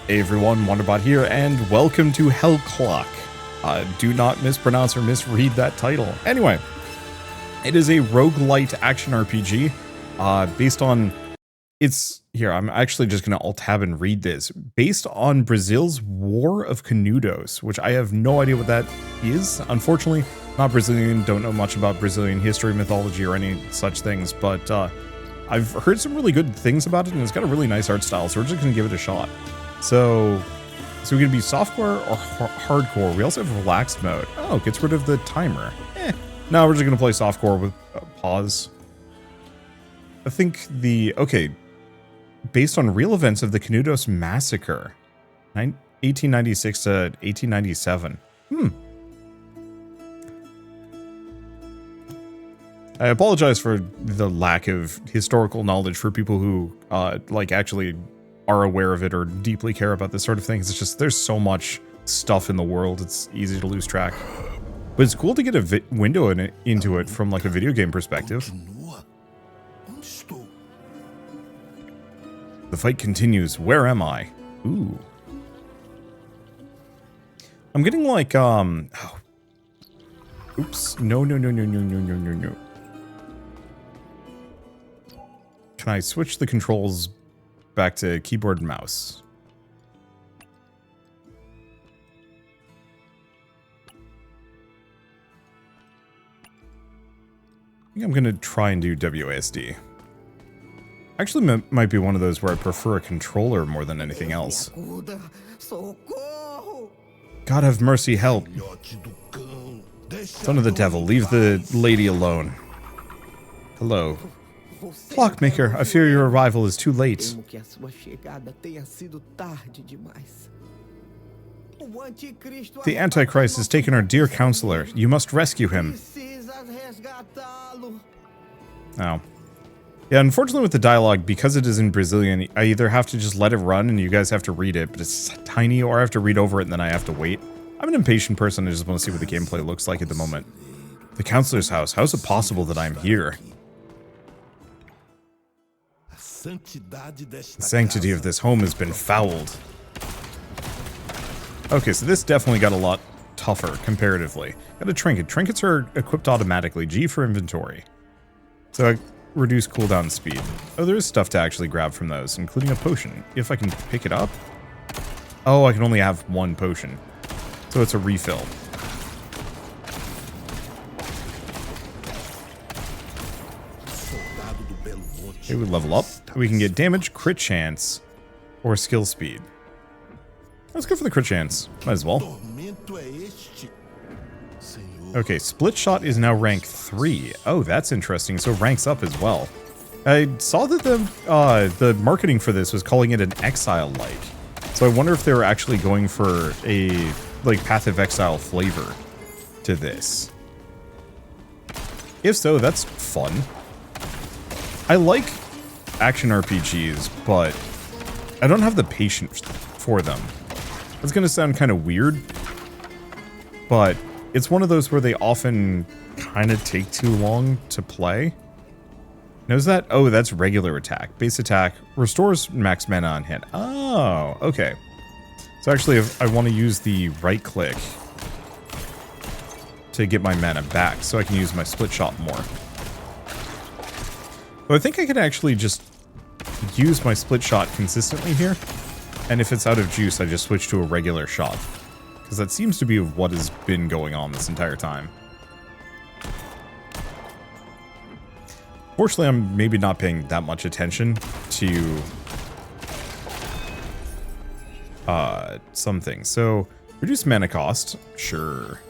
Hey everyone, Wanderbot here, and welcome to Hellclock. Do not mispronounce or misread that title. Anyway, it is a roguelite action RPG based on... Here, I'm actually just going to alt-tab and read this. Based on Brazil's War of Canudos, which I have no idea what that is. Unfortunately, not Brazilian, don't know much about Brazilian history, mythology, or any such things, but I've heard some really good things about it, and it's got a really nice art style, so we're just going to give it a shot. So we're going to be softcore or hardcore. We also have relaxed mode. Oh, it gets rid of the timer. No, we're just going to play softcore with pause. I think okay, based on real events of the Canudos Massacre, 1896 to 1897. I apologize for the lack of historical knowledge for people who, actually are aware of it or deeply care about this sort of thing. It's just, there's so much stuff in the world, it's easy to lose track. But it's cool to get a window into it from, like, a video game perspective. The fight continues. Where am I? Ooh. I'm getting, like, Oops. No. Can I switch the controls back to keyboard and mouse? I think I'm going to try and do WASD. Actually, might be one of those where I prefer a controller more than anything else. God have mercy, help. Son of the devil, leave the lady alone. Hello. Clockmaker, I fear your arrival is too late. The Antichrist has taken our dear counselor. You must rescue him. Oh. Yeah, unfortunately with the dialogue, because it is in Brazilian, I either have to just let it run and you guys have to read it, but it's tiny, or I have to read over it and then I have to wait. I'm an impatient person, I just want to see what the gameplay looks like at the moment. The counselor's house, how is it possible that I'm here? The sanctity of this home has been fouled. Okay, so this definitely got a lot tougher, comparatively. Got a trinket. Trinkets are equipped automatically. G for inventory. So I reduce cooldown speed. Oh, there is stuff to actually grab from those, including a potion. If I can pick it up. Oh, I can only have one potion. So it's a refill. Okay, we level up. We can get damage, crit chance, or skill speed. Let's go for the crit chance. Might as well. Okay, split shot is now rank 3. Oh, that's interesting. So ranks up as well. I saw that the marketing for this was calling it an Exile-like. So I wonder if they were actually going for a Path of Exile flavor to this. If so, that's fun. I like action RPGs, but I don't have the patience for them. It's gonna sound kind of weird, but it's one of those where they often kind of take too long to play. Knows that? Oh, that's regular attack. Base attack restores max mana on hit. Oh, okay. So actually, if I want to use the right click to get my mana back, so I can use my split shot more. But I think I can actually just use my split shot consistently here. And if it's out of juice, I just switch to a regular shot. Because that seems to be what has been going on this entire time. Fortunately, I'm maybe not paying that much attention to some things. So, reduce mana cost. Sure.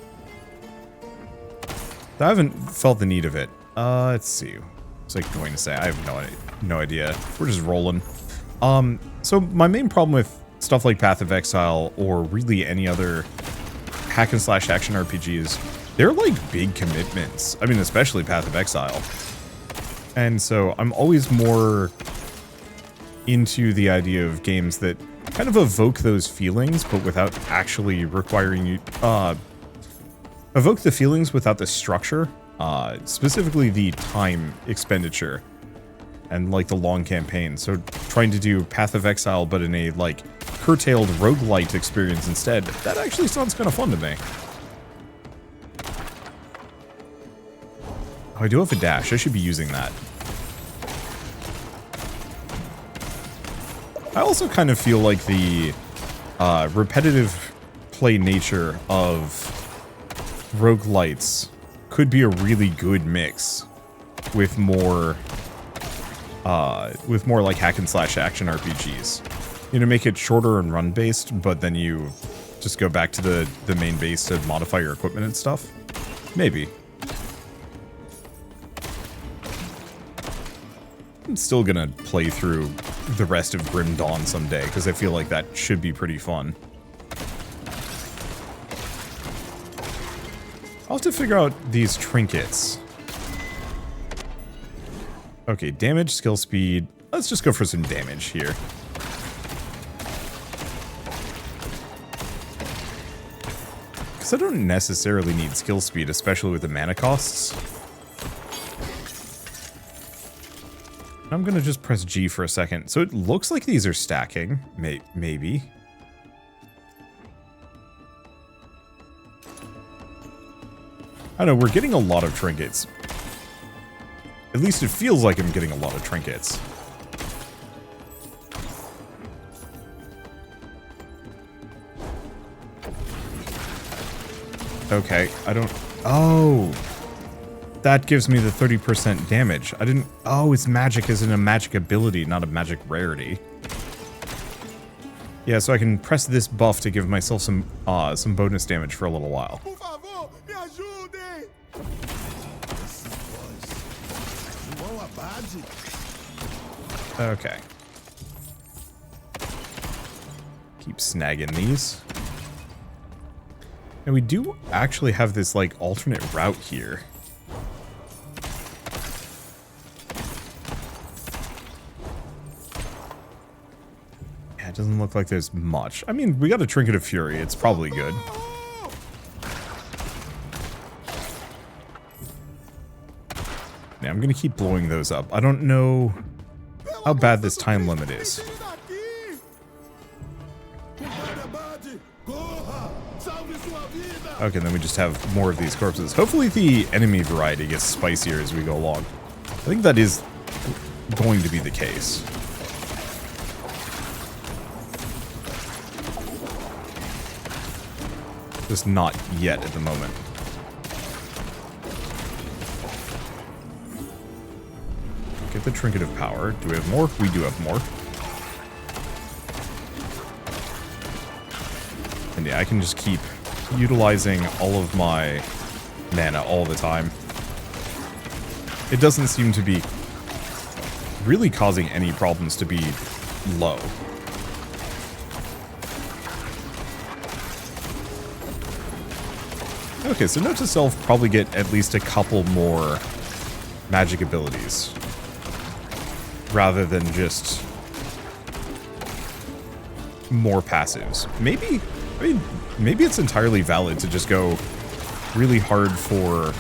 I haven't felt the need of it. Let's see. What's I going to say? I have no idea. We're just rolling. So my main problem with stuff like Path of Exile, or really any other hack and slash action RPGs, they're like big commitments. I mean, especially Path of Exile. And so I'm always more into the idea of games that kind of evoke those feelings, but without actually requiring you, evoke the feelings without the structure, specifically the time expenditure. and like the long campaign. So trying to do Path of Exile, but in a like curtailed roguelite experience instead, that actually sounds kind of fun to me. Oh, I do have a dash. I should be using that. I also kind of feel like the repetitive play nature of roguelites could be a really good mix with more like hack and slash action RPGs. You know, make it shorter and run based, but then you just go back to the main base to modify your equipment and stuff. Maybe. I'm still gonna play through the rest of Grim Dawn someday, because I feel like that should be pretty fun. I'll have to figure out these trinkets. Okay, damage, skill speed. Let's just go for some damage here. Because I don't necessarily need skill speed, especially with the mana costs. I'm gonna just press G for a second. So it looks like these are stacking. Maybe. I don't know, we're getting a lot of trinkets. At least it feels like I'm getting a lot of trinkets. Okay, I don't... Oh! That gives me the 30% damage. I didn't... Oh, it's magic as in a magic ability, not a magic rarity. Yeah, so I can press this buff to give myself some bonus damage for a little while. Okay. Keep snagging these. And we do actually have this, like, alternate route here. Yeah, it doesn't look like there's much. I mean, we got a Trinket of Fury. It's probably good. Yeah, I'm gonna keep blowing those up. I don't know how bad this time limit is. Okay, then we just have more of these corpses. Hopefully the enemy variety gets spicier as we go along. I think that is going to be the case. Just not yet at the moment. Get the Trinket of Power. Do we have more? We do have more. And yeah, I can just keep utilizing all of my mana all the time. It doesn't seem to be really causing any problems to be low. Okay, so note to self, probably get at least a couple more magic abilities. Rather than just more passives. Maybe, I mean, maybe it's entirely valid to just go really hard for...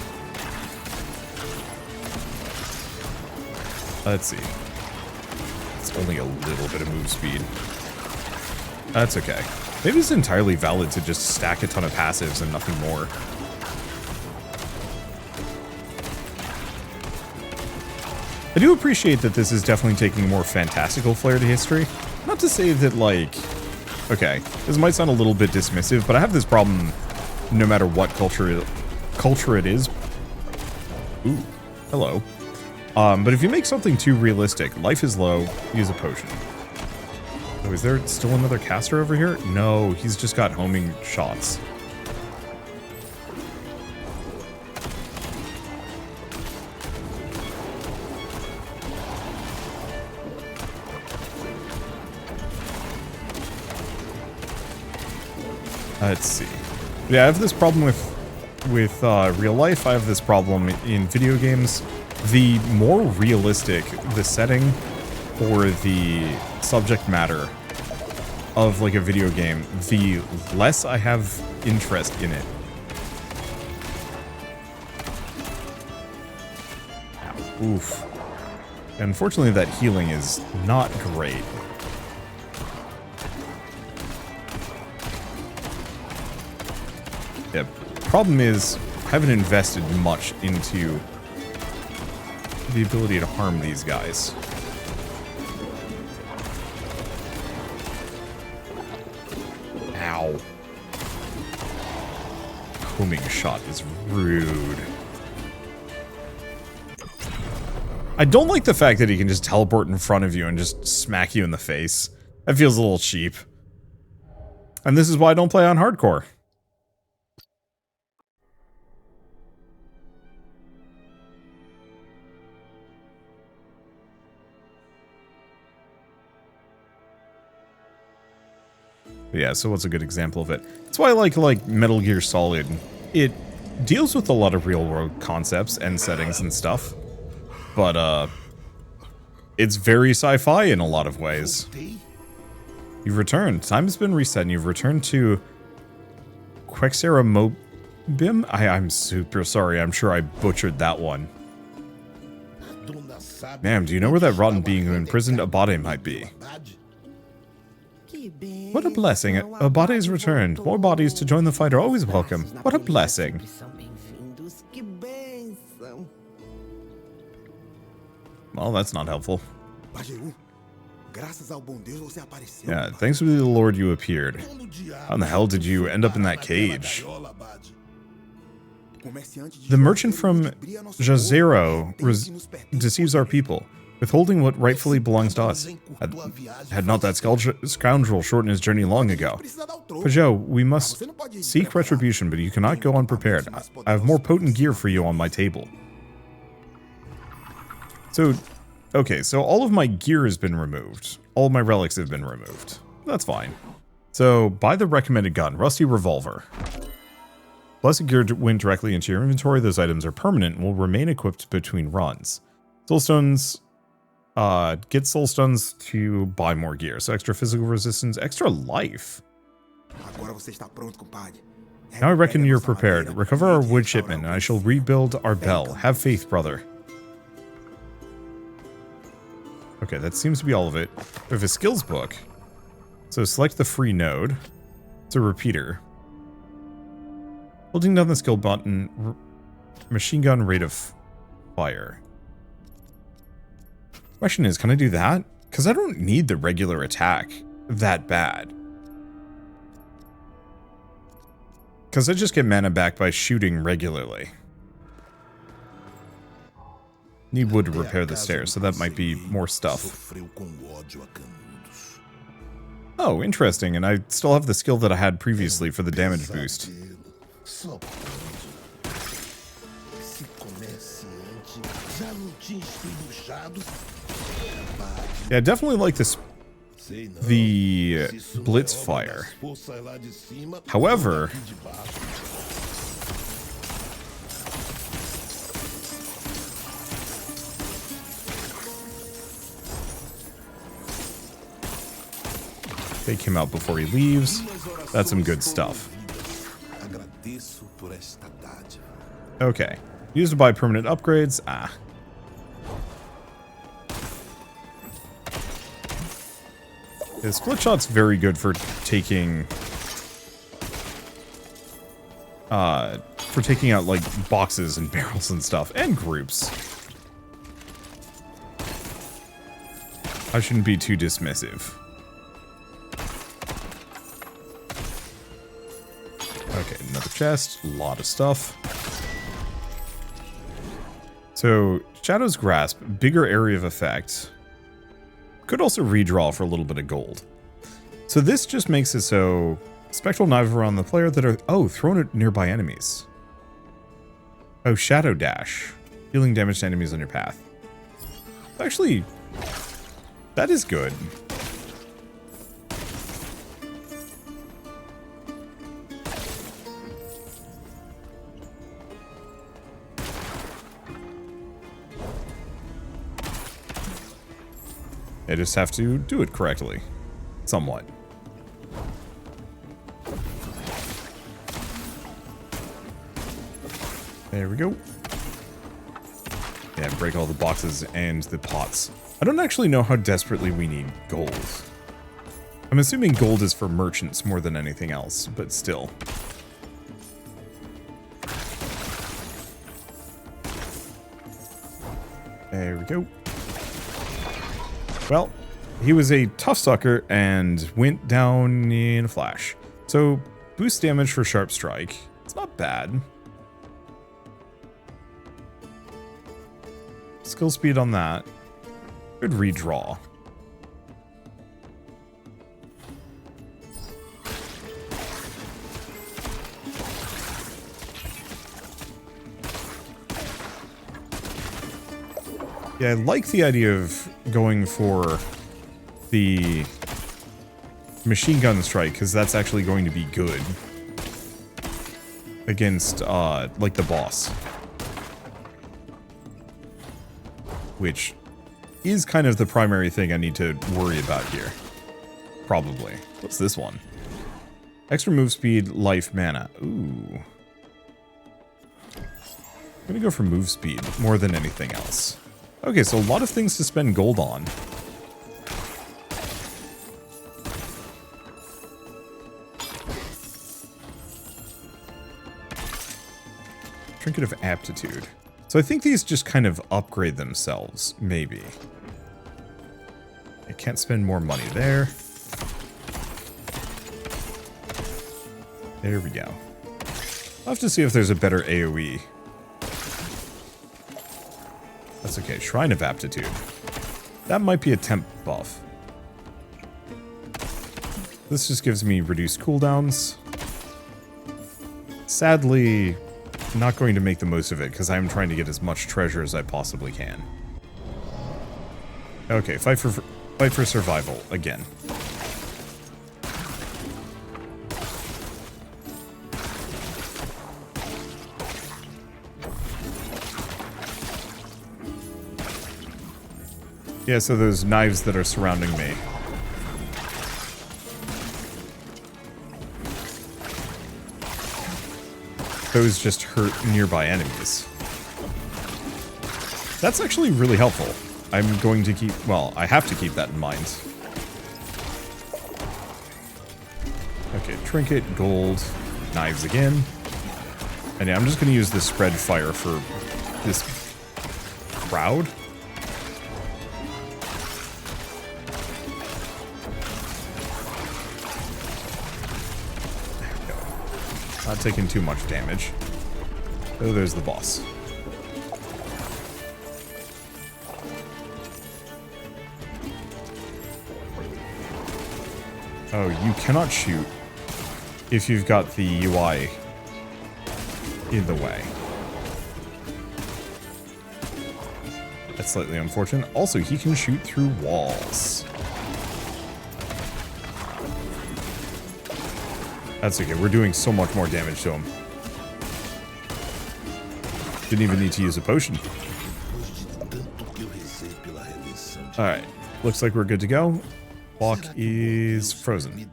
Let's see. It's only a little bit of move speed. That's okay. Maybe it's entirely valid to just stack a ton of passives and nothing more. I do appreciate that this is definitely taking a more fantastical flair to history. Not to say that, like... Okay, this might sound a little bit dismissive, but I have this problem no matter what culture it is. Ooh, hello. But if you make something too realistic, life is low, use a potion. Oh, is there still another caster over here? No, he's just got homing shots. Let's see. Yeah, I have this problem with real life. I have this problem in video games. The more realistic the setting or the subject matter of like a video game, the less I have interest in it. Oof. Unfortunately, that healing is not great. Yeah, problem is, I haven't invested much into the ability to harm these guys. Ow. Homing shot is rude. I don't like the fact that he can just teleport in front of you and just smack you in the face. That feels a little cheap. And this is why I don't play on hardcore. Yeah, so what's a good example of it? That's why I like Metal Gear Solid. It deals with a lot of real-world concepts and settings and stuff. But, it's very sci-fi in a lot of ways. You've returned. Time has been reset and you've returned to Quexera Mobim? I'm super sorry. I'm sure I butchered that one. Ma'am, do you know where that rotten being who imprisoned Abade might be? What a blessing. Abade is returned. More bodies to join the fight are always welcome. What a blessing. Well, that's not helpful. Yeah, thanks to the Lord you appeared. How in the hell did you end up in that cage? The merchant from Jazero deceives our people, withholding what rightfully belongs to us. Had not that scoundrel shortened his journey long ago. Pajot, we must seek retribution, but you cannot go unprepared. I have more potent gear for you on my table. So, okay, so all of my gear has been removed. All of my relics have been removed. That's fine. So, buy the recommended gun, Rusty Revolver. Blessed gear went directly into your inventory. Those items are permanent and will remain equipped between runs. Soulstones, get soulstones to buy more gear. So extra physical resistance, extra life. Now I reckon you're prepared. Recover our wood shipment and I shall rebuild our bell. Have faith, brother. Okay, that seems to be all of it. We have a skills book. So select the free node. It's a repeater. Holding down the skill button, machine gun rate of fire. Question is, can I do that? Because I don't need the regular attack that bad. Because I just get mana back by shooting regularly. Need wood to repair the stairs, so that might be more stuff. Oh, interesting, and I still have the skill that I had previously for the damage boost. Yeah, I definitely like this, the blitz fire. However, take him out before he leaves. That's some good stuff. Okay. Used to buy permanent upgrades. Ah. The split shot's very good for taking out like boxes and barrels and stuff, and groups. I shouldn't be too dismissive. Okay, another chest, a lot of stuff. So, Shadow's Grasp, bigger area of effect. Could also redraw for a little bit of gold. So this just makes it so spectral knife around the player that are, oh, thrown at nearby enemies. Oh, Shadow Dash, dealing damage to enemies on your path. Actually, that is good. I just have to do it correctly. Somewhat. There we go. Yeah, break all the boxes and the pots. I don't actually know how desperately we need gold. I'm assuming gold is for merchants more than anything else, but still. There we go. Well, he was a tough sucker and went down in a flash. So, boost damage for Sharp Strike. It's not bad. Skill speed on that. Good redraw. Yeah, I like the idea of going for the machine gun strike, because that's actually going to be good against, like, the boss. Which is kind of the primary thing I need to worry about here. Probably. What's this one? Extra move speed, life, mana. Ooh. I'm gonna go for move speed more than anything else. Okay, so a lot of things to spend gold on. Trinket of Aptitude. So I think these just kind of upgrade themselves, maybe. I can't spend more money there. There we go. I'll have to see if there's a better AoE. That's okay. Shrine of Aptitude. That might be a temp buff. This just gives me reduced cooldowns. Sadly, not going to make the most of it because I'm trying to get as much treasure as I possibly can. Okay, fight for survival again. Yeah, so those knives that are surrounding me. Those just hurt nearby enemies. That's actually really helpful. I'm going to keep, well, I have to keep that in mind. Okay, trinket, gold, knives again. And yeah, I'm just going to use this spread fire for this crowd. Not taking too much damage. Oh, there's the boss. Oh, you cannot shoot if you've got the UI in the way. That's slightly unfortunate. Also, he can shoot through walls. That's okay, we're doing so much more damage to him. Didn't even need to use a potion. Alright, looks like we're good to go. Clock is frozen.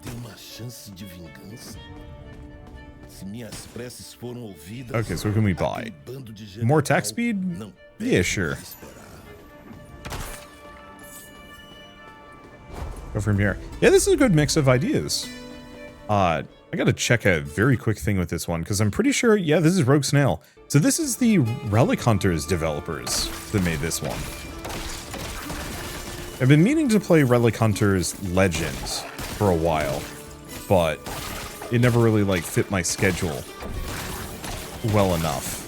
Okay, so what can we buy? More attack speed? Yeah, sure. Go from here. Yeah, this is a good mix of ideas. I gotta check a very quick thing with this one, because I'm pretty sure, yeah, this is Rogue Snail. So this is the Relic Hunters developers that made this one. I've been meaning to play Relic Hunters Legends for a while, but it never really, like, fit my schedule well enough.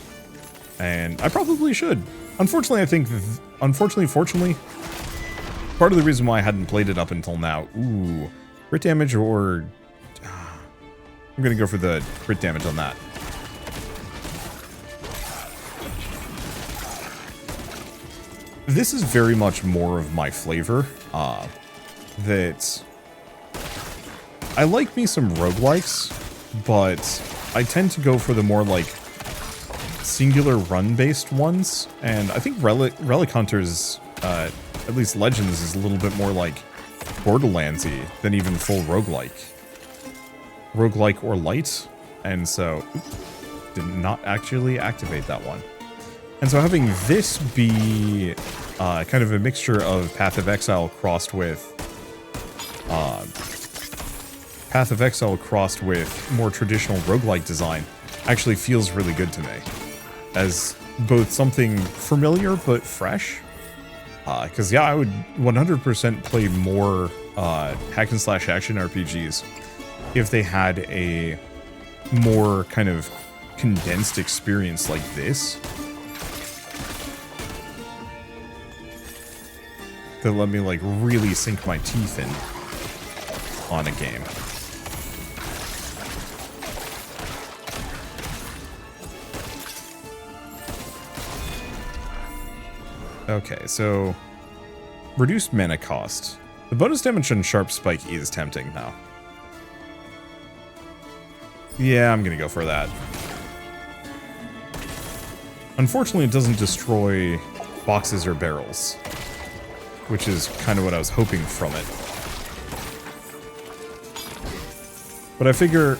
And I probably should. Unfortunately, I think, fortunately, part of the reason why I hadn't played it up until now, ooh, crit damage or... I'm gonna go for the crit damage on that. This is very much more of my flavor. That I like me some roguelikes, but I tend to go for the more like singular run-based ones. And I think Relic Hunters, at least Legends, is a little bit more like Borderlands-y than even full roguelike. Roguelike or light, and so did not actually activate that one. And so having this be kind of a mixture of Path of Exile crossed with more traditional roguelike design actually feels really good to me. As both something familiar but fresh. Because yeah, I would 100% play more hack and slash action RPGs if they had a more kind of condensed experience like this. That let me like really sink my teeth in on a game. Okay, so reduced mana cost. The bonus damage on Sharp Spike is tempting now. Yeah, I'm gonna go for that. Unfortunately, it doesn't destroy boxes or barrels, which is kind of what I was hoping from it. But I figure,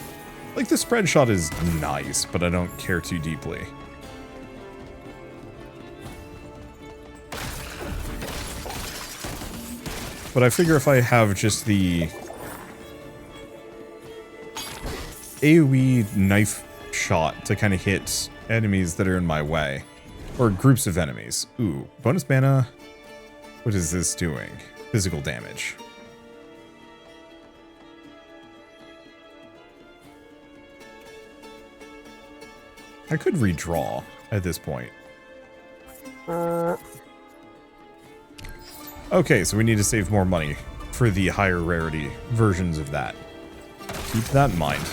like, the spread shot is nice, but I don't care too deeply. But I figure if I have just the AoE knife shot to kind of hit enemies that are in my way, or groups of enemies. Ooh, bonus mana. What is this doing? Physical damage. I could redraw at this point. Okay, so we need to save more money for the higher rarity versions of that. Keep that in mind.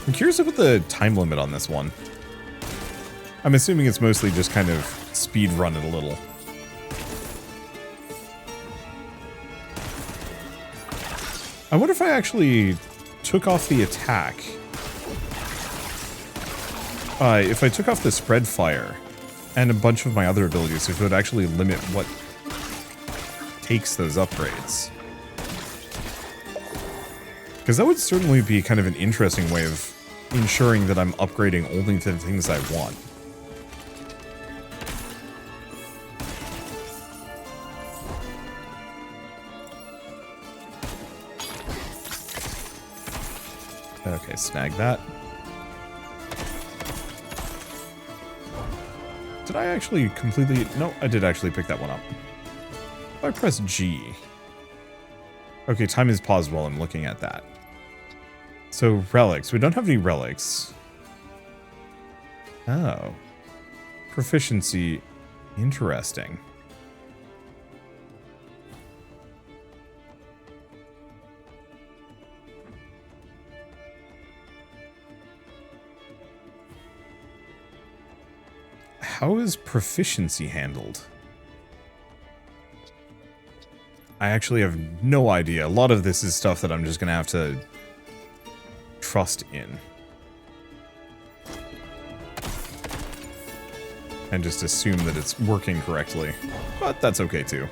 I'm curious about the time limit on this one. I'm assuming it's mostly just kind of speed run it a little. I wonder if I actually took off the attack. If I took off the spread fire and a bunch of my other abilities, if it would actually limit what takes those upgrades. Because that would certainly be kind of an interesting way of ensuring that I'm upgrading only to the things I want. Okay, snag that. Did I actually completely... No, I did actually pick that one up. If I press G... Okay, time is paused while I'm looking at that. So, relics. We don't have any relics. Oh. Proficiency. Interesting. How is proficiency handled? I actually have no idea. A lot of this is stuff that I'm just going to have to trust in. And just assume that it's working correctly. But that's okay too.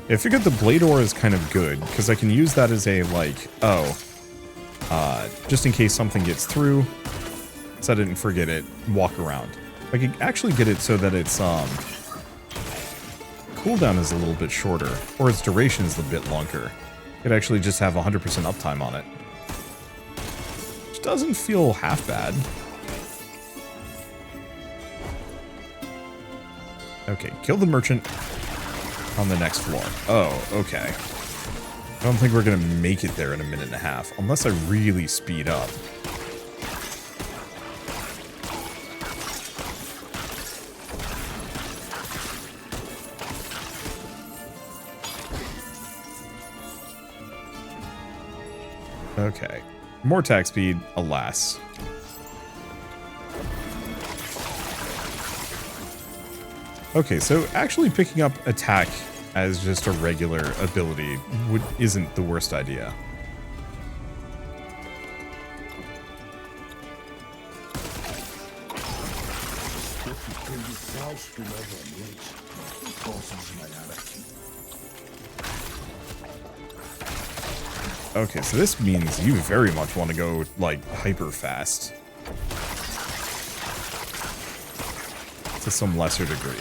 I figured the blade ore is kind of good, because I can use that as a, like, just in case something gets through, set it and forget it, walk around. I can actually get it so that its, cooldown is a little bit shorter, or its duration is a bit longer. It actually just have 100% uptime on it. Which doesn't feel half bad. Okay, kill the merchant on the next floor. Oh, okay. I don't think we're gonna make it there in a minute and a half, unless I really speed up. Okay. More attack speed, alas. Okay, so actually picking up attack as just a regular ability isn't the worst idea. Okay, so this means you very much want to go, like, hyper fast. To some lesser degree.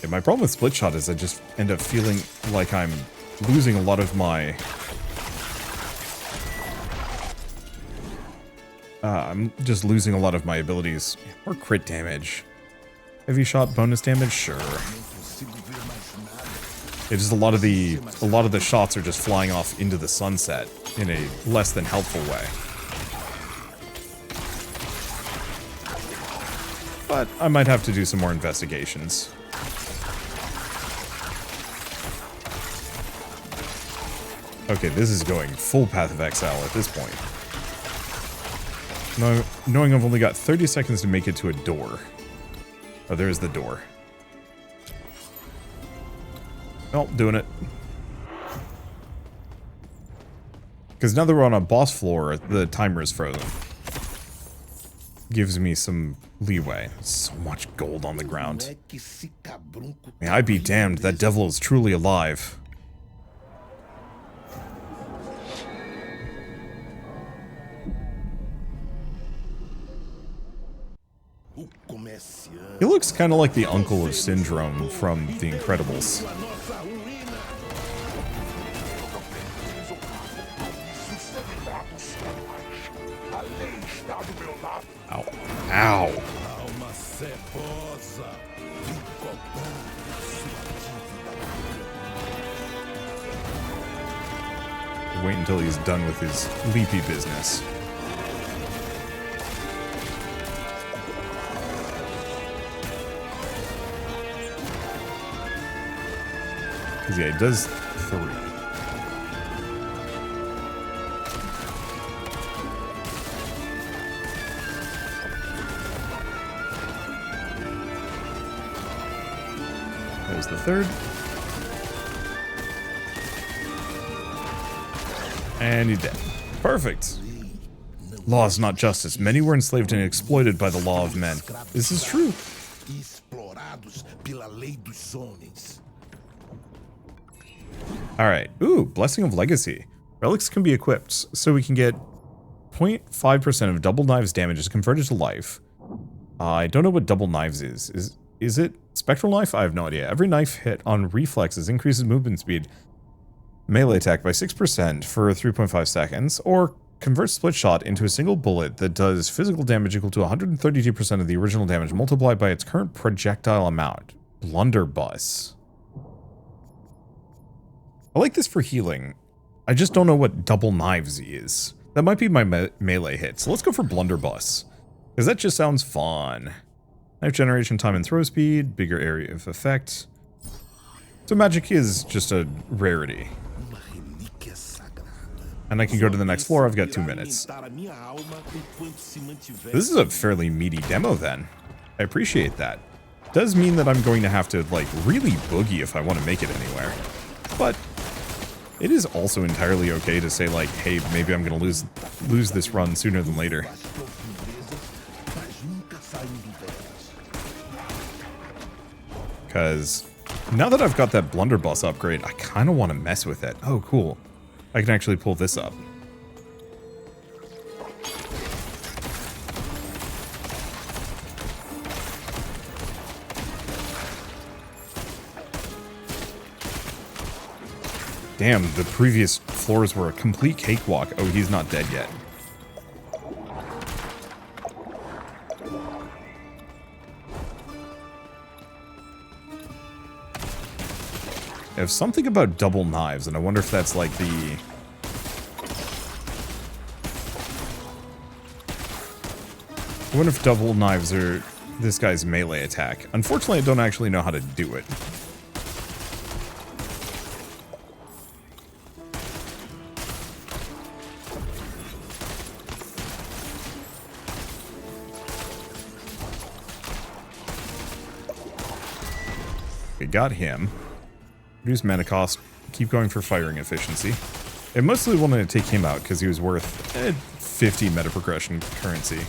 Yeah, my problem with split shot is I just end up feeling like I'm losing a lot of my... I'm just losing a lot of my abilities. Or crit damage. Heavy shot bonus damage? Sure. It's just a lot of the shots are just flying off into the sunset in a less than helpful way. But I might have to do some more investigations. Okay, this is going full Path of Exile at this point. Knowing I've only got 30 seconds to make it to a door. Oh, there's the door. Oh, doing it. Because now that we're on a boss floor, the timer is frozen. Gives me some leeway. So much gold on the ground. May I be damned, that devil is truly alive. He looks kind of like the uncle of Syndrome from The Incredibles. Ow. Ow. Wait until he's done with his leapy business. Because yeah, it does 3. There's the 3rd. And he's dead. Perfect. Law is not justice. Many were enslaved and exploited by the law of men. This is true. Alright. Ooh, Blessing of Legacy. Relics can be equipped, so we can get 0.5% of double knives damage is converted to life. I don't know what double knives is. Is it spectral knife? I have no idea. Every knife hit on reflexes increases movement speed. Melee attack by 6% for 3.5 seconds, or converts split shot into a single bullet that does physical damage equal to 132% of the original damage multiplied by its current projectile amount. Blunderbuss. I like this for healing. I just don't know what double knives is. That might be my melee hit, so let's go for Blunderbuss. Because that just sounds fun. Knife generation time and throw speed, bigger area of effect. So magic is just a rarity. And I can go to the next floor, I've got 2 minutes. This is a fairly meaty demo then. I appreciate that. Does mean that I'm going to have to, like, really boogie if I want to make it anywhere. But it is also entirely okay to say, like, hey, maybe I'm going to lose this run sooner than later. Because now that I've got that blunderbuss upgrade, I kind of want to mess with it. Oh, cool. I can actually pull this up. Damn, the previous floors were a complete cakewalk. Oh, he's not dead yet. There's something about double knives, and I wonder if that's like the... I wonder if double knives are this guy's melee attack. Unfortunately, I don't actually know how to do it. We got him. Reduce mana cost. Keep going for firing efficiency. I mostly wanted to take him out because he was worth 50 meta progression currency.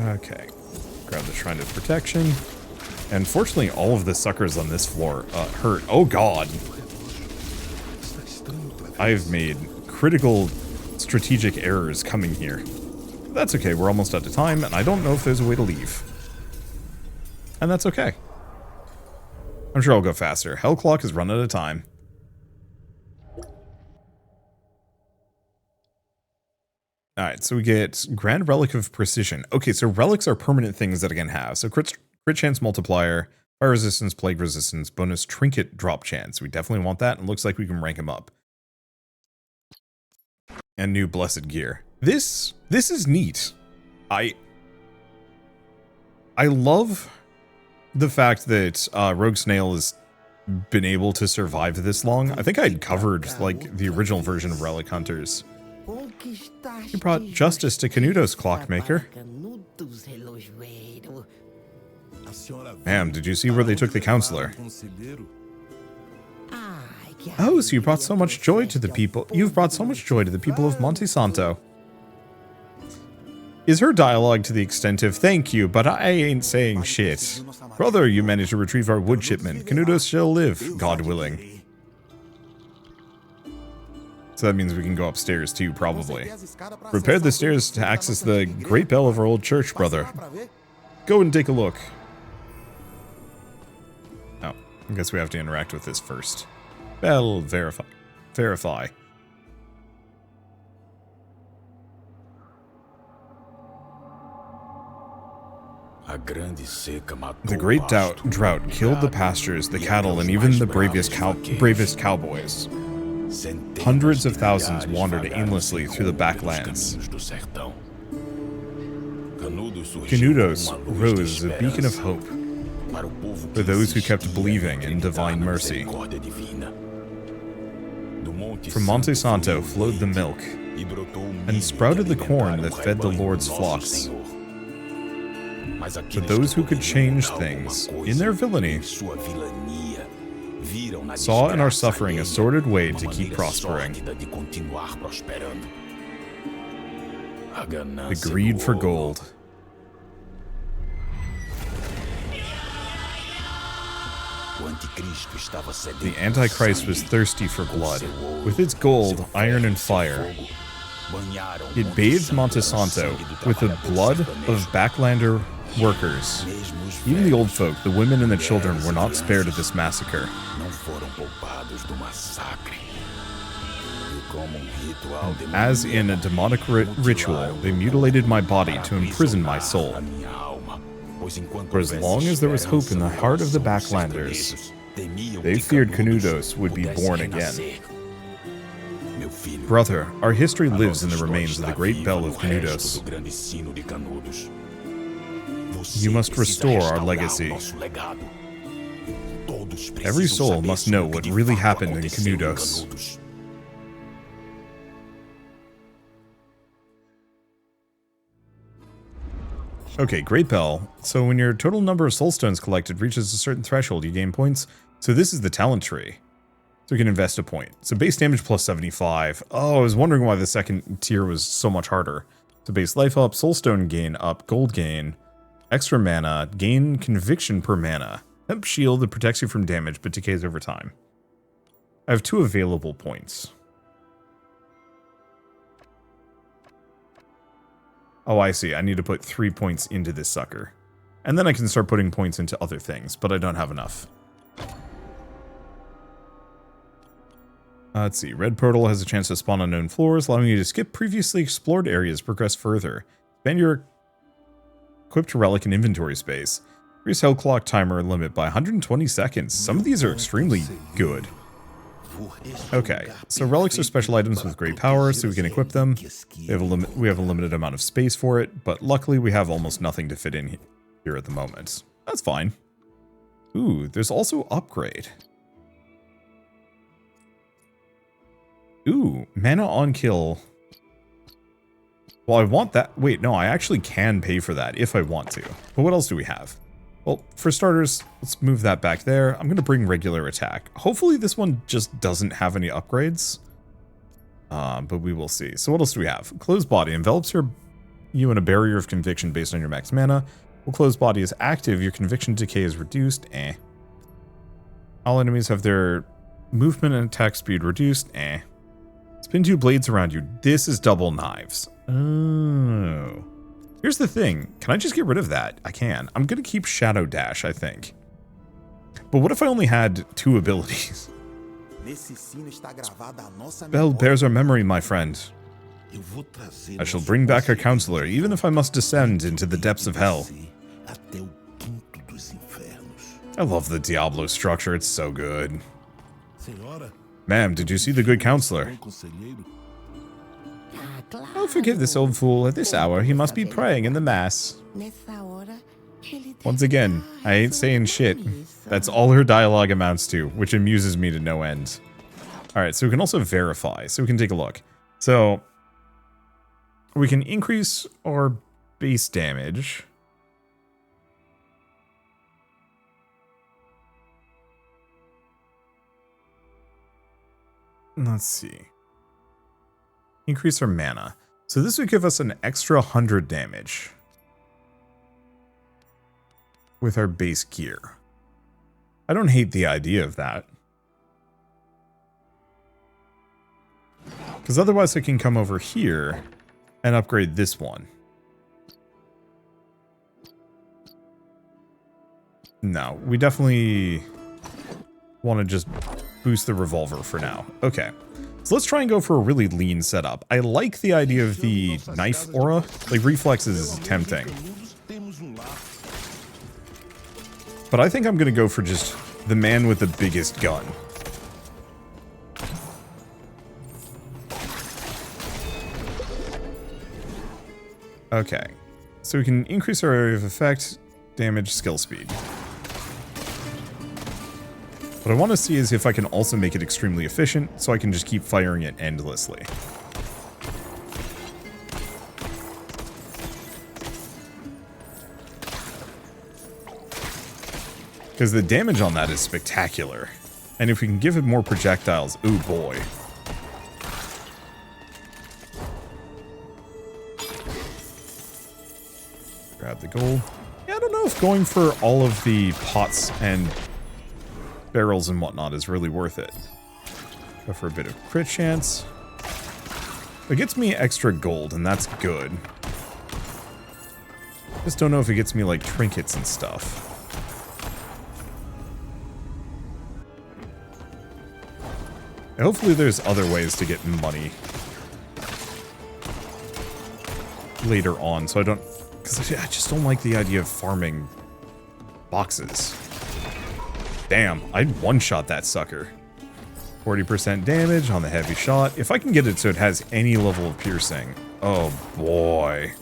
Okay. Grab the Shrine of Protection. And fortunately, all of the suckers on this floor hurt. Oh god! I've made critical strategic errors coming here. That's okay, we're almost out of time, and I don't know if there's a way to leave. And that's okay. I'm sure I'll go faster. Hellclock is run out of time. Alright, so we get Grand Relic of Precision. Okay, so relics are permanent things that I can have. So crit chance multiplier, fire resistance, plague resistance, bonus trinket drop chance. We definitely want that, and looks like we can rank them up. And new blessed gear. This is neat. I love the fact that Rogue Snail has been able to survive this long. I think I'd covered like the original version of Relic Hunters. He brought justice to Canudos, Clockmaker. Ma'am, did you see where they took the counselor? Oh, so you brought so much joy to the people. You've brought so much joy to the people of Monte Santo. Is her dialogue to the extent of, thank you, but I ain't saying shit. Brother, you managed to retrieve our wood shipment. Canudos shall live, God willing. So that means we can go upstairs too, probably. Prepare the stairs to access the great bell of our old church, brother. Go and take a look. Oh, I guess we have to interact with this first. Bell, verify. Verify. The great drought killed the pastures, the cattle, and even the bravest cowboys. Hundreds of thousands wandered aimlessly through the backlands. Canudos rose as a beacon of hope for those who kept believing in divine mercy. From Monte Santo flowed the milk, and sprouted the corn that fed the Lord's flocks. But those who could change things, in their villainy, saw in our suffering a sordid way to keep prospering. The greed for gold. The Antichrist was thirsty for blood. With its gold, iron, and fire, it bathed Monte Santo with the blood of Backlander workers. Even the old folk, the women and the children were not spared of this massacre. As in a demonic ritual, they mutilated my body to imprison my soul. For as long as there was hope in the heart of the Backlanders, they feared Canudos would be born again. Brother, our history lives in the remains of the great bell of Canudos. You must restore our legacy. Every soul must know what really happened in Canudos. Okay, Great Bell. So when your total number of soulstones collected reaches a certain threshold, you gain points. So this is the talent tree. So we can invest a point. So base damage plus 75. Oh, I was wondering why the second tier was so much harder. So base life up, soulstone gain up, gold gain, extra mana, gain conviction per mana. Temp shield that protects you from damage but decays over time. I have 2 available points. Oh, I see. I need to put 3 points into this sucker. And then I can start putting points into other things, but I don't have enough. Let's see. Red Portal has a chance to spawn on known floors, allowing you to skip previously explored areas, progress further. Expand your equipped relic and inventory space. Increase Hellclock timer limit by 120 seconds. Some of these are extremely good. Okay, so relics are special items with great power, so we can equip them. We have a limited amount of space for it, but luckily we have almost nothing to fit in here at the moment. That's fine. Ooh, there's also upgrade. Ooh, mana on kill. Well, I want that. Wait, no, I actually can pay for that if I want to. But what else do we have? Well, for starters, let's move that back there. I'm going to bring regular attack. Hopefully this one just doesn't have any upgrades. But we will see. So what else do we have? Closed body envelops your you in a barrier of conviction based on your max mana. While closed body is active, your conviction decay is reduced. All enemies have their movement and attack speed reduced. Spin 2 blades around you. This is double knives. Oh. Here's the thing. Can I just get rid of that? I can. I'm going to keep Shadow Dash, I think. But what if I only had 2 abilities? Spell bears our memory, my friend. I shall bring back our counselor, even if I must descend into the depths of hell. I love the Diablo structure, it's so good. Ma'am, did you see the good counselor? Oh, forgive this old fool. At this hour, he must be praying in the mass. Once again, I ain't saying shit. That's all her dialogue amounts to, which amuses me to no end. Alright, so we can also verify, so we can take a look. So, we can increase our base damage. Let's see. Increase our mana. So this would give us an extra 100 damage with our base gear. I don't hate the idea of that. Because otherwise I can come over here and upgrade this one. No, we definitely want to just boost the revolver for now. Okay. So let's try and go for a really lean setup. I like the idea of the knife aura. Like, reflex is tempting. But I think I'm going to go for just the man with the biggest gun. Okay. So we can increase our area of effect, damage, skill speed. What I want to see is if I can also make it extremely efficient, so I can just keep firing it endlessly. Because the damage on that is spectacular. And if we can give it more projectiles, ooh boy. Grab the gold. Yeah, I don't know if going for all of the pots and barrels and whatnot is really worth it. Go for a bit of crit chance. It gets me extra gold, and that's good. Just don't know if it gets me, like, trinkets and stuff. And hopefully there's other ways to get money later on, so I don't... Because I just don't like the idea of farming boxes. Damn, I'd one-shot that sucker. 40% damage on the heavy shot. If I can get it so it has any level of piercing. Oh boy.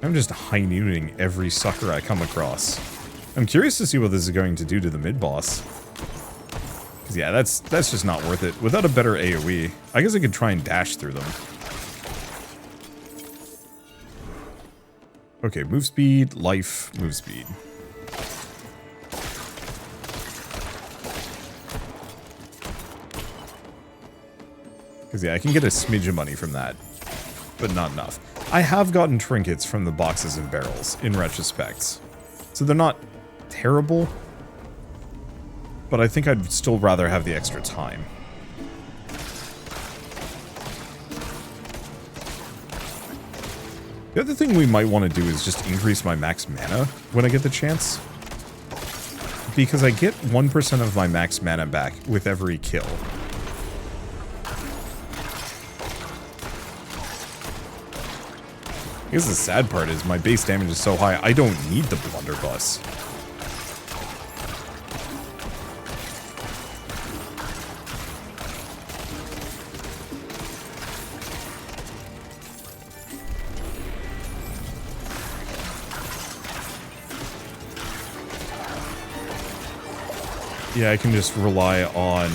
I'm just high-nooning every sucker I come across. I'm curious to see what this is going to do to the mid-boss. Because yeah, that's just not worth it. Without a better AoE, I guess I could try and dash through them. Okay, move speed, life, move speed. Because yeah, I can get a smidge of money from that, but not enough. I have gotten trinkets from the boxes and barrels, in retrospect. So they're not terrible, but I think I'd still rather have the extra time. The other thing we might want to do is just increase my max mana when I get the chance. Because I get 1% of my max mana back with every kill. I guess the sad part is my base damage is so high, I don't need the blunderbuss. Yeah, I can just rely on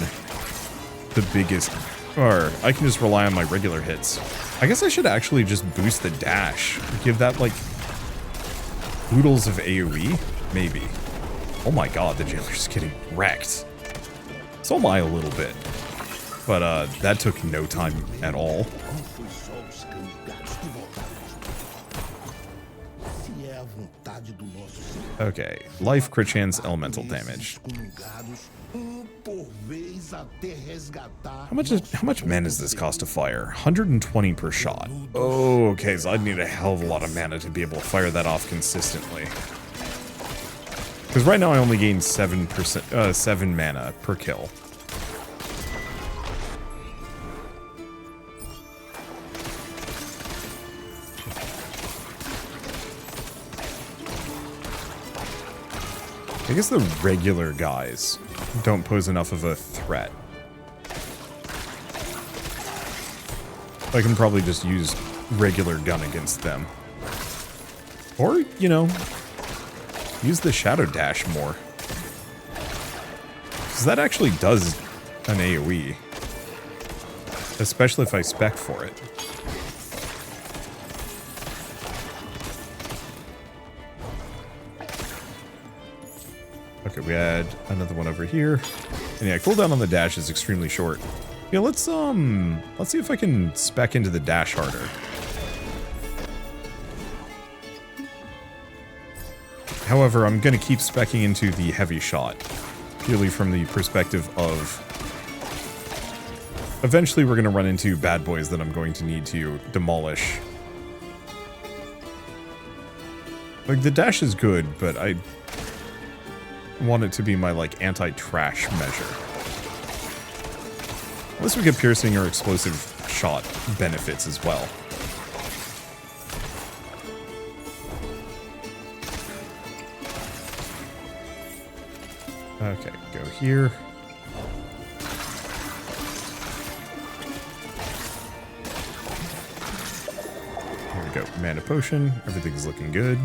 the biggest, or I can just rely on my regular hits. I guess I should actually just boost the dash. Give that, like, oodles of AoE? Maybe. Oh my god, the jailer's getting wrecked. So am I a little bit. But that took no time at all. Okay, life, crit chance, elemental damage. How much mana does this cost to fire? 120 per shot. Oh, okay, so I'd need a hell of a lot of mana to be able to fire that off consistently. Because right now I only gain 7 mana per kill. I guess the regular guys don't pose enough of a threat. I can probably just use regular gun against them. Or, you know, use the Shadow Dash more. Because that actually does an AoE. Especially if I spec for it. Okay, we had another one over here. And yeah, cooldown on the dash is extremely short. Yeah, let's see if I can spec into the dash harder. However, I'm gonna keep speccing into the heavy shot, purely from the perspective of eventually we're gonna run into bad boys that I'm going to need to demolish. Like, the dash is good, but I want it to be my, like, anti-trash measure. Unless we get piercing or explosive shot benefits as well. Okay, go here. Here we go, mana potion. Everything's looking good.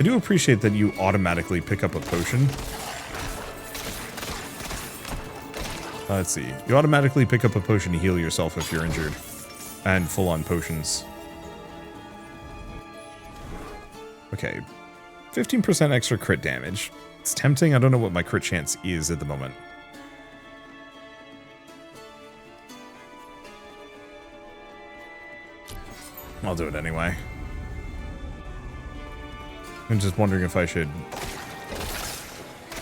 I do appreciate that you automatically pick up a potion. Let's see. You automatically pick up a potion to heal yourself if you're injured. And full-on potions. Okay. 15% extra crit damage. It's tempting. I don't know what my crit chance is at the moment. I'll do it anyway. I'm just wondering if I should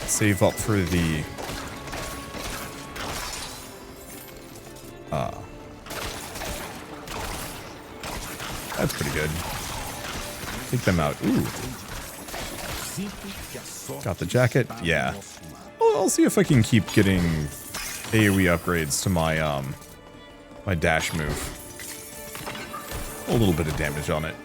save up for the that's pretty good. Take them out. Ooh. Got the jacket. Yeah. Well, I'll see if I can keep getting AoE upgrades to my my dash move. A little bit of damage on it.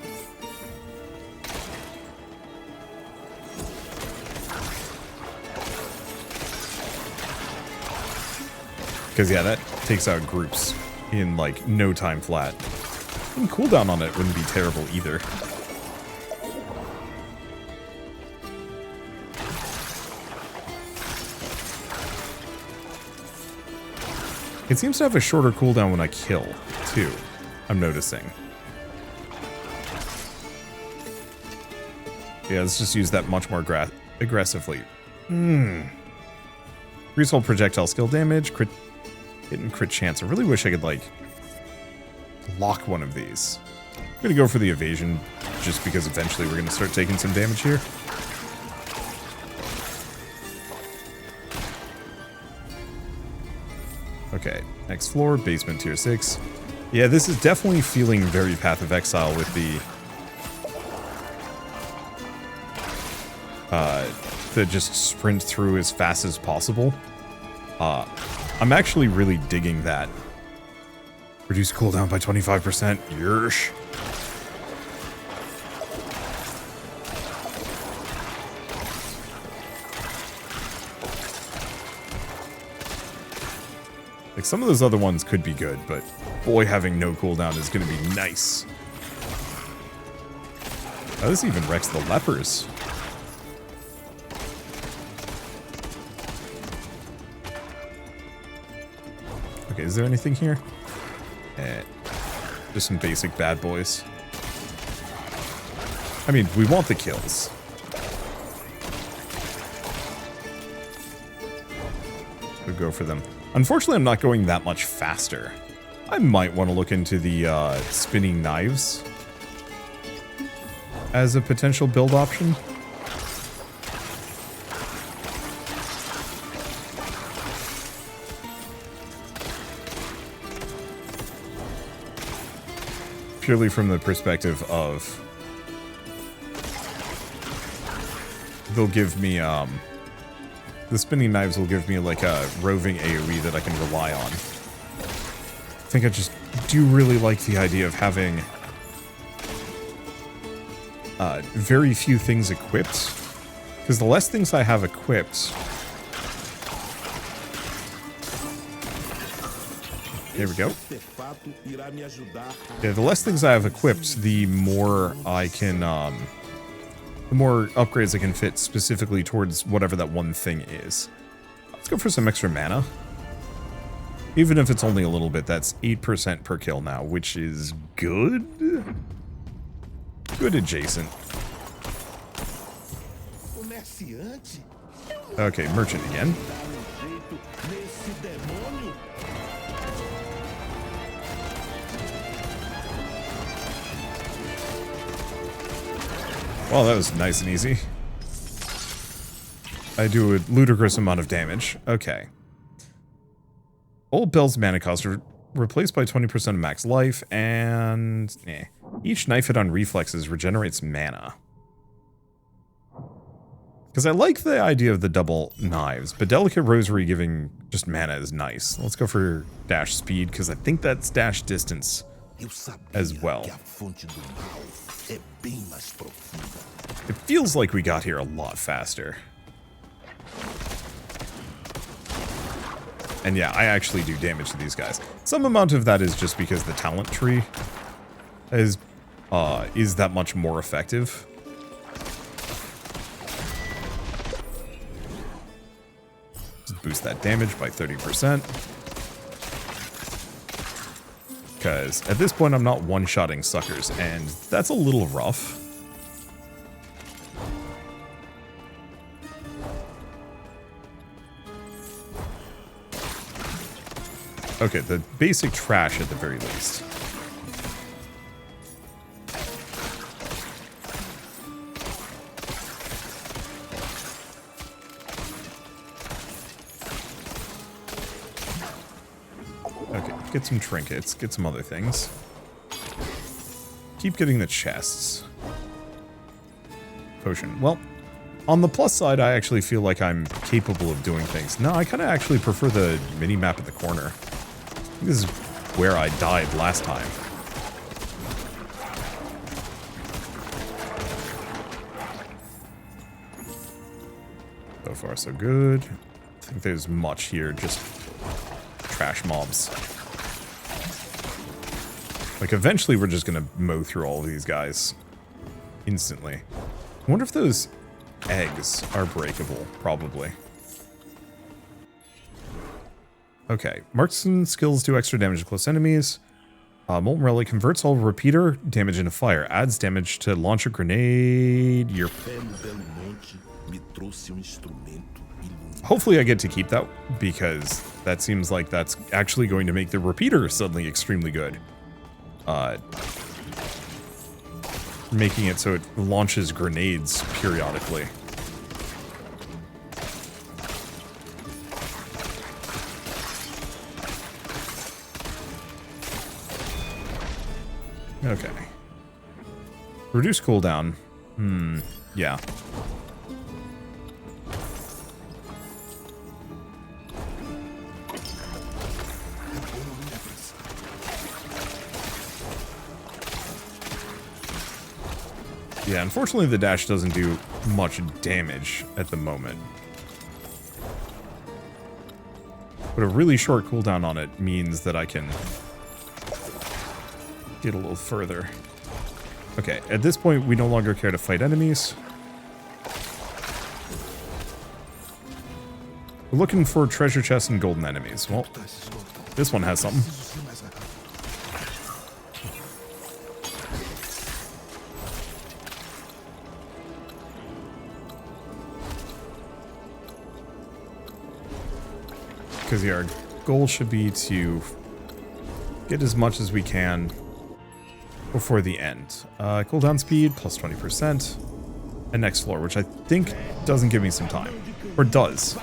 Because, yeah, that takes out groups in, like, no time flat. And cooldown on it wouldn't be terrible either. It seems to have a shorter cooldown when I kill, too. I'm noticing. Yeah, let's just use that much more aggressively. Result projectile skill damage, crit hit and crit chance. I really wish I could, like, lock one of these. I'm gonna go for the evasion, just because eventually we're gonna start taking some damage here. Okay, next floor, basement tier 6. Yeah, this is definitely feeling very Path of Exile with the just sprint through as fast as possible. I'm actually really digging that. Reduce cooldown by 25%. Yersh. Like, some of those other ones could be good, but boy, having no cooldown is going to be nice. Oh, this even wrecks the lepers. Okay, is there anything here? Just some basic bad boys. I mean, we want the kills. We'll go for them. Unfortunately, I'm not going that much faster. I might want to look into the spinning knives as a potential build option. Purely from the perspective of they'll give me the spinning knives will give me like a roving AoE that I can rely on. I think I just do really like the idea of having very few things equipped, because the less things I have equipped, there we go. Yeah, the less things I have equipped, the more I can, the more upgrades I can fit specifically towards whatever that one thing is. Let's go for some extra mana. Even if it's only a little bit, that's 8% per kill now, which is good. Good adjacent. Okay, merchant again. Well, that was nice and easy. I do a ludicrous amount of damage. Okay. Old Bell's mana cost replaced by 20% of max life, and each knife hit on reflexes regenerates mana. Because I like the idea of the double knives, but Delicate Rosary giving just mana is nice. Let's go for dash speed, because I think that's dash distance as well. It feels like we got here a lot faster. And yeah, I actually do damage to these guys. Some amount of that is just because the talent tree is that much more effective. Just boost that damage by 30%. Because at this point I'm not one-shotting suckers, and that's a little rough. Okay, the basic trash at the very least. Okay, get some trinkets, get some other things. Keep getting the chests. Potion. Well, on the plus side, I actually feel like I'm capable of doing things. No, I kind of actually prefer the mini-map in the corner. This is where I died last time. So far, so good. I think there's much here, just trash mobs. Like, eventually we're just gonna mow through all of these guys instantly. I wonder if those eggs are breakable. Probably. Okay, marksman skills do extra damage to close enemies. Molten Relic converts all repeater damage into fire. Adds damage to launch a grenade. Hopefully I get to keep that, because that seems like that's actually going to make the repeater suddenly extremely good. Making it so it launches grenades periodically. Okay. Reduce cooldown. Yeah. Yeah, unfortunately the dash doesn't do much damage at the moment. But a really short cooldown on it means that I can get a little further. Okay, at this point we no longer care to fight enemies. We're looking for treasure chests and golden enemies. Well, this one has something. Because yeah, goal should be to get as much as we can before the end. Cooldown speed, plus 20%. And next floor, which I think doesn't give me some time. Or does.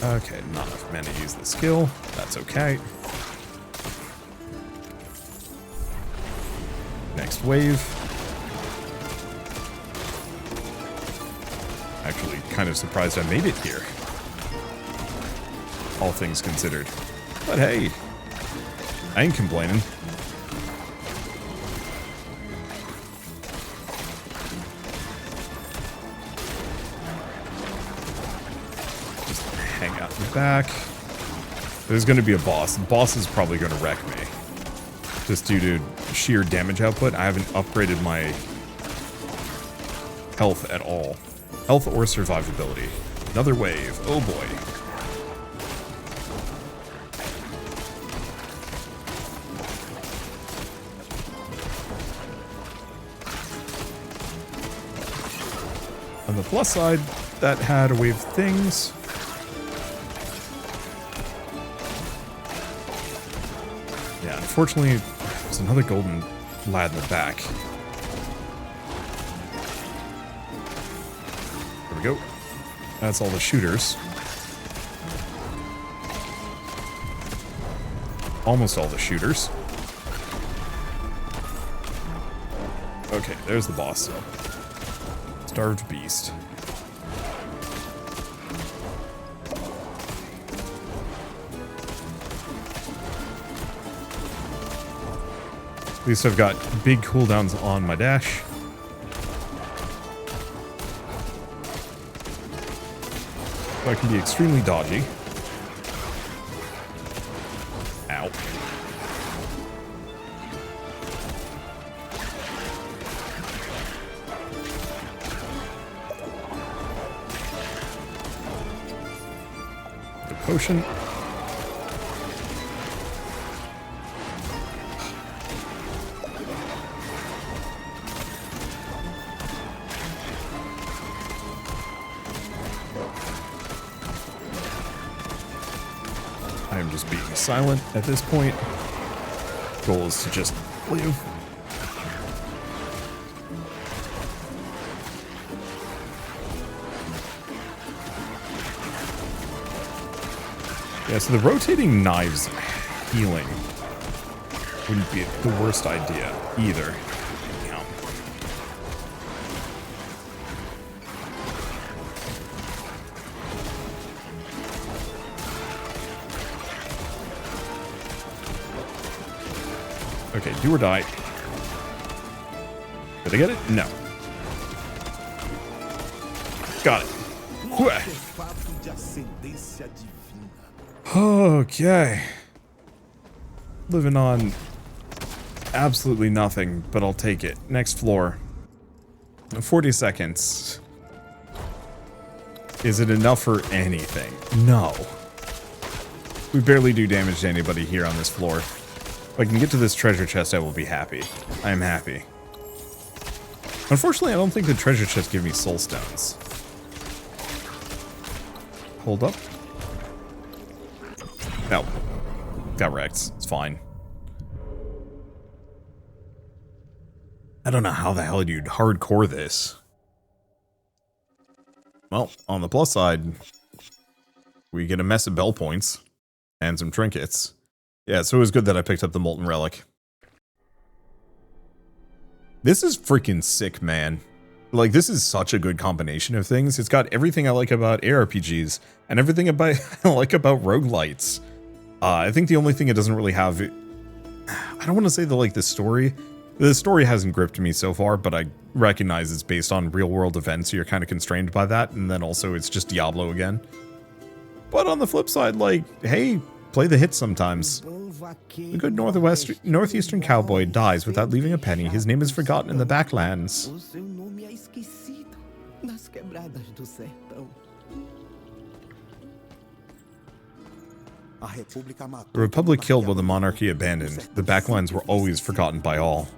Okay, not enough mana to use the skill. That's okay. Next wave. Actually, kind of surprised I made it here. All things considered. But hey, I ain't complaining. Just hang out in the back. There's going to be a boss. The boss is probably going to wreck me. Just due to sheer damage output. I haven't upgraded my health at all. Health or survivability. Another wave. Oh boy. On the plus side, that had a wave of things. Yeah, unfortunately, there's another golden lad in the back. There we go. That's all the shooters. Almost all the shooters. Okay, there's the boss, though. Starved beast. At least I've got big cooldowns on my dash. So I can be extremely dodgy. Ow. The potion. I am just being silent at this point. Goal is to just live. Yeah, so the rotating knives healing wouldn't be the worst idea either. Yeah. Okay, do or die. Did I get it? No. Got it. Okay. Living on absolutely nothing, but I'll take it. Next floor. 40 seconds. Is it enough for anything? No. We barely do damage to anybody here on this floor. If I can get to this treasure chest, I will be happy. I am happy. Unfortunately, I don't think the treasure chest give me soul stones. Hold up. No. Got wrecked. It's fine. I don't know how the hell you'd hardcore this. Well, on the plus side, we get a mess of bell points and some trinkets. Yeah, so it was good that I picked up the Molten Relic. This is freaking sick, man. Like, this is such a good combination of things. It's got everything I like about ARPGs and everything I like about roguelites. I think the only thing it doesn't really have... I don't want to say that, like, the story... The story hasn't gripped me so far, but I recognize it's based on real-world events, so you're kind of constrained by that, and then also it's just Diablo again. But on the flip side, like, hey, play the hits sometimes. The good northeastern cowboy dies without leaving a penny. His name is forgotten in the backlands. The Republic killed while the monarchy abandoned. The backlines were always forgotten by all.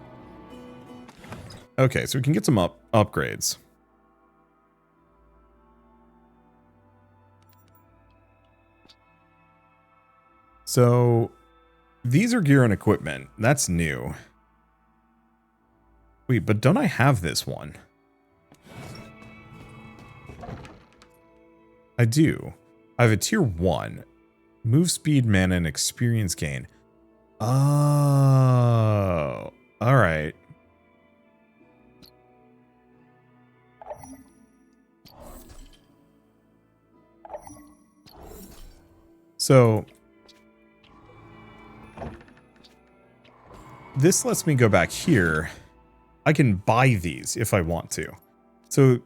Okay, so we can get some upgrades. So, these are gear and equipment. That's new. Wait, but don't I have this one? I do. I have a tier 1. Move speed, mana, and experience gain. Oh. Alright. So, this lets me go back here. I can buy these if I want to. So,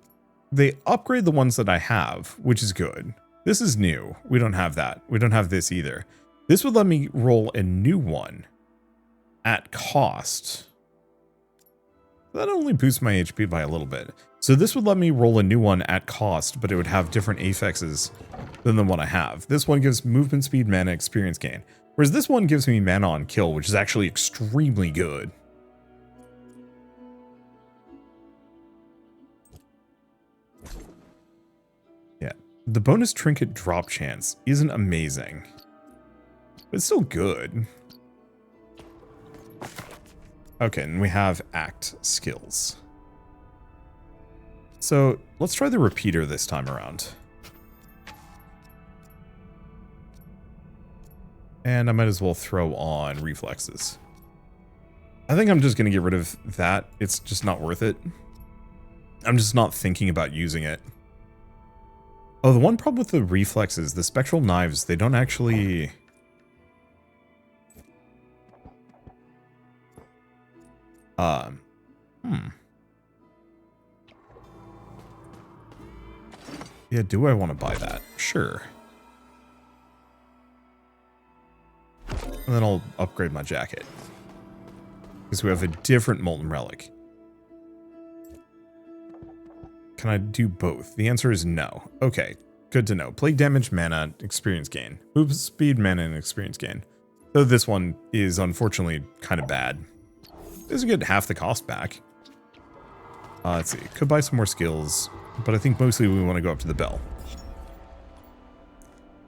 they upgrade the ones that I have, which is good. This is new. We don't have that. We don't have this either. This would let me roll a new one at cost. That only boosts my HP by a little bit. So this would let me roll a new one at cost, but it would have different affixes than the one I have. This one gives movement speed, mana, experience gain. Whereas this one gives me mana on kill, which is actually extremely good. Yeah, the bonus trinket drop chance isn't amazing, but it's still good. Okay, and we have act skills. So let's try the repeater this time around. And I might as well throw on reflexes. I think I'm just going to get rid of that. It's just not worth it. I'm just not thinking about using it. Oh, the one problem with the reflexes, the spectral knives, they don't actually... Yeah, do I want to buy that? Sure. And then I'll upgrade my jacket. Because we have a different Molten Relic. Can I do both? The answer is no. Okay, good to know. Plague damage, mana, experience gain. Move speed, mana, and experience gain. So this one is unfortunately kind of bad. This will get half the cost back. Let's see. Could buy some more skills, but I think mostly we want to go up to the bell.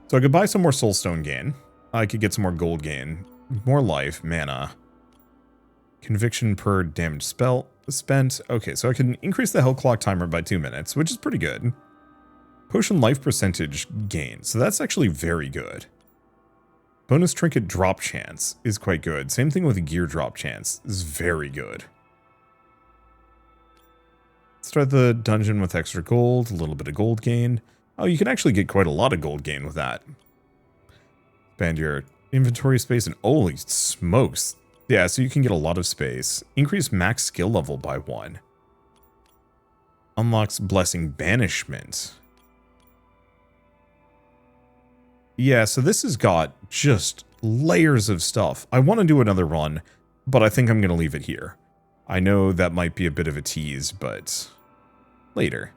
So I could buy some more soulstone gain. I could get some more gold gain, more life, mana, conviction per damage spell spent. Okay, so I can increase the Hellclock timer by 2 minutes, which is pretty good. Potion life percentage gain, so that's actually very good. Bonus trinket drop chance is quite good. Same thing with gear drop chance is very good. Start the dungeon with extra gold, a little bit of gold gain. Oh, you can actually get quite a lot of gold gain with that. Expand your inventory space and holy smokes. Yeah, so you can get a lot of space. Increase max skill level by 1. Unlocks blessing banishment. Yeah, so this has got just layers of stuff. I want to do another run, but I think I'm going to leave it here. I know that might be a bit of a tease, but later.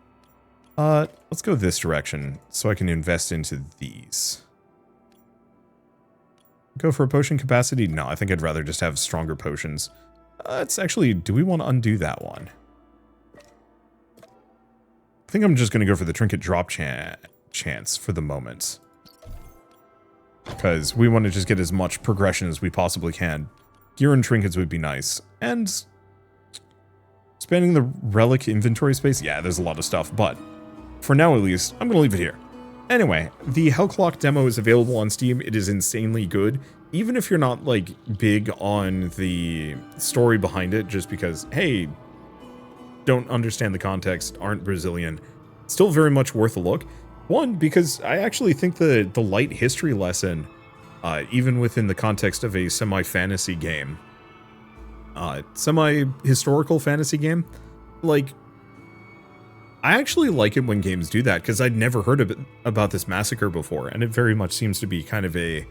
Let's go this direction so I can invest into these. Go for a potion capacity? No, I think I'd rather just have stronger potions. It's actually, do we want to undo that one? I think I'm just going to go for the trinket drop chance for the moment. Because we want to just get as much progression as we possibly can. Gear and trinkets would be nice. And expanding the relic inventory space? Yeah, there's a lot of stuff, but for now at least, I'm going to leave it here. Anyway, the Hellclock demo is available on Steam. It is insanely good. Even if you're not, like, big on the story behind it, just because, hey, don't understand the context, aren't Brazilian, still very much worth a look. One, because I actually think the light history lesson, even within the context of a semi-fantasy game, semi-historical fantasy game, like, I actually like it when games do that, because I'd never heard about this massacre before, and it very much seems to be kind of a,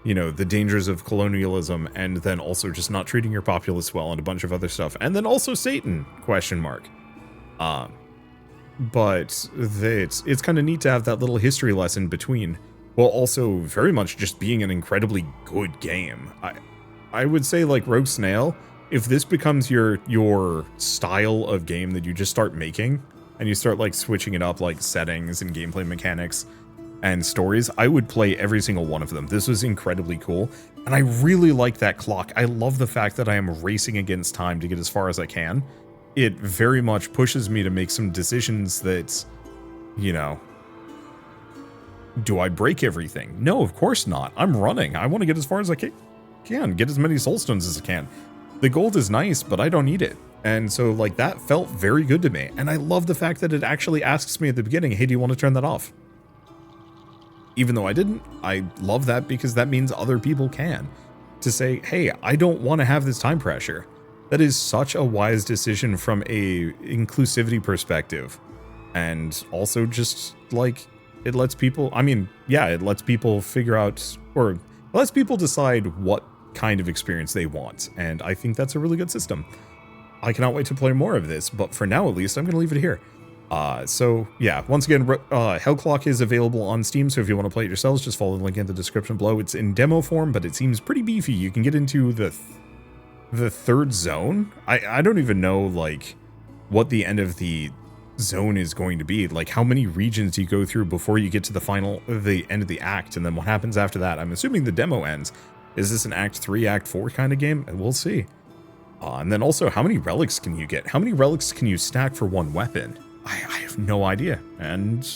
you know, the dangers of colonialism, and then also just not treating your populace well, and a bunch of other stuff, and then also Satan, question mark. But it's kind of neat to have that little history lesson between while also very much just being an incredibly good game. I would say, like Rogue Snail, if this becomes your style of game that you just start making, and you start like switching it up, like settings and gameplay mechanics and stories, I would play every single one of them. This was incredibly cool, and I really like that clock. I love the fact that I am racing against time to get as far as I can. It very much pushes me to make some decisions that, you know, do I break everything? No, of course not. I'm running. I want to get as far as I can, get as many soul stones as I can. The gold is nice, but I don't need it. And so, like, that felt very good to me. And I love the fact that it actually asks me at the beginning, hey, do you want to turn that off? Even though I didn't, I love that because that means other people can. To say, hey, I don't want to have this time pressure. That is such a wise decision from a inclusivity perspective. And also just, like, it lets people, I mean, yeah, it lets people figure out, or it lets people decide what kind of experience they want. And I think that's a really good system. I cannot wait to play more of this, but for now, at least, I'm going to leave it here. So yeah, once again, Hellclock is available on Steam, so if you want to play it yourselves, just follow the link in the description below. It's in demo form, but it seems pretty beefy. You can get into the third zone. I don't even know, like, what the end of the zone is going to be. Like, how many regions do you go through before you get to the end of the act, and then what happens after that? I'm assuming the demo ends. Is this an Act 3, Act 4 kind of game? We'll see. And then also, how many relics can you get? How many relics can you stack for one weapon? I have no idea, and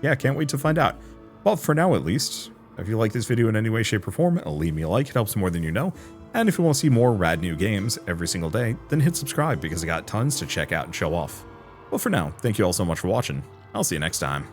I can't wait to find out. But for now, at least, if you like this video in any way, shape, or form, leave me a like. It helps more than you know. And if you want to see more rad new games every single day, then hit subscribe because I got tons to check out and show off. Well, for now, thank you all so much for watching. I'll see you next time.